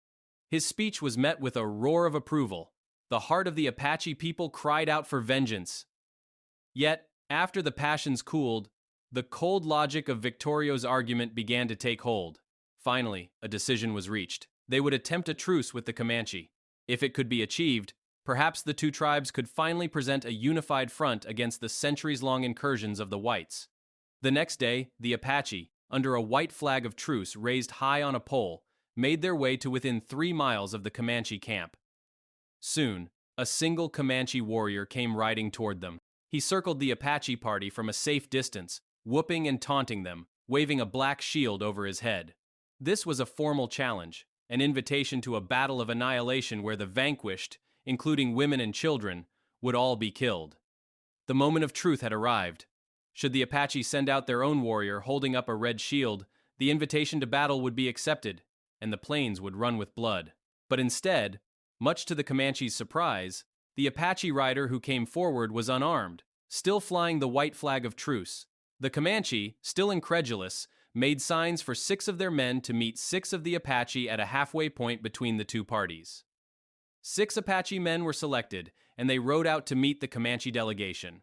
His speech was met with a roar of approval. The heart of the Apache people cried out for vengeance. Yet, after the passions cooled, the cold logic of Victorio's argument began to take hold. Finally, a decision was reached. they would attempt a truce with the Comanche. If it could be achieved, perhaps the two tribes could finally present a unified front against the centuries-long incursions of the whites. The next day, the Apache, under a white flag of truce raised high on a pole, made their way to within 3 miles of the Comanche camp. Soon, a single Comanche warrior came riding toward them. He circled the Apache party from a safe distance, whooping and taunting them, waving a black shield over his head. This was a formal challenge, an invitation to a battle of annihilation where the vanquished, including women and children, would all be killed. The moment of truth had arrived. Should the Apache send out their own warrior holding up a red shield, the invitation to battle would be accepted, and the plains would run with blood. But instead, much to the Comanche's surprise, the Apache rider who came forward was unarmed, still flying the white flag of truce. The Comanche, still incredulous, made signs for 6 of their men to meet 6 of the Apache at a halfway point between the two parties. 6 Apache men were selected, and they rode out to meet the Comanche delegation.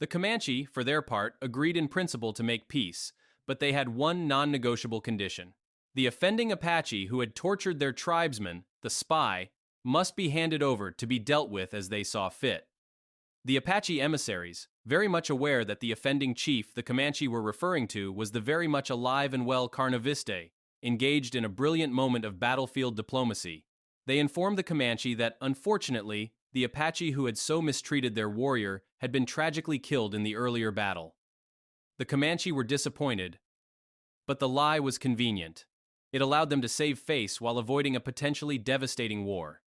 The Comanche, for their part, agreed in principle to make peace, but they had one non-negotiable condition. The offending Apache who had tortured their tribesman, the spy, must be handed over to be dealt with as they saw fit. The Apache emissaries, very much aware that the offending chief the Comanche were referring to was the very much alive and well Carnaviste, engaged in a brilliant moment of battlefield diplomacy, they informed the Comanche that, unfortunately, the Apache who had so mistreated their warrior had been tragically killed in the earlier battle. The Comanche were disappointed, but the lie was convenient. It allowed them to save face while avoiding a potentially devastating war.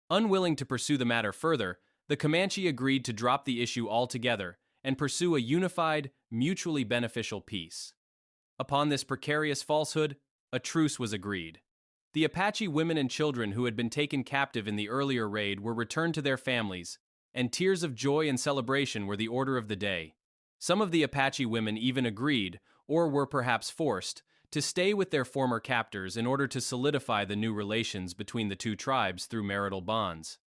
Unwilling to pursue the matter further, the Comanche agreed to drop the issue altogether and pursue a unified, mutually beneficial peace. Upon this precarious falsehood, a truce was agreed. The Apache women and children who had been taken captive in the earlier raid were returned to their families, and tears of joy and celebration were the order of the day. Some of the Apache women even agreed, or were perhaps forced, to stay with their former captors in order to solidify the new relations between the two tribes through marital bonds.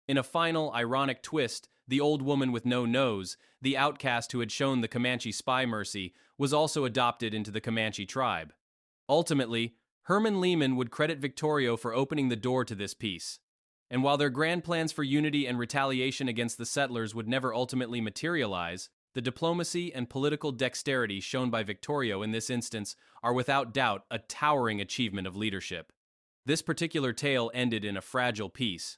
In a final, ironic twist, the old woman with no nose, the outcast who had shown the Comanche spy mercy, was also adopted into the Comanche tribe. Ultimately, Herman Lehmann would credit Victorio for opening the door to this peace. And while their grand plans for unity and retaliation against the settlers would never ultimately materialize, the diplomacy and political dexterity shown by Victorio in this instance are without doubt a towering achievement of leadership. This particular tale ended in a fragile peace,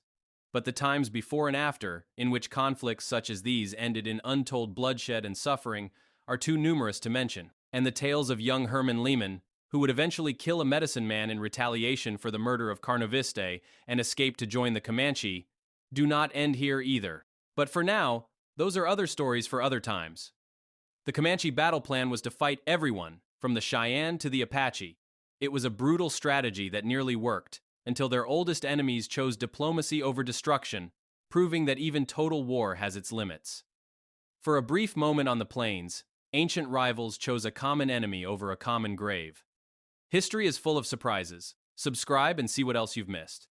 but the times before and after, in which conflicts such as these ended in untold bloodshed and suffering, are too numerous to mention, and the tales of young Herman Lehmann, who would eventually kill a medicine man in retaliation for the murder of Carnaviste and escape to join the Comanche, do not end here either. But for now, those are other stories for other times. The Comanche battle plan was to fight everyone, from the Cheyenne to the Apache. It was a brutal strategy that nearly worked, until their oldest enemies chose diplomacy over destruction, proving that even total war has its limits. For a brief moment on the plains, ancient rivals chose a common enemy over a common grave. History is full of surprises. Subscribe and see what else you've missed.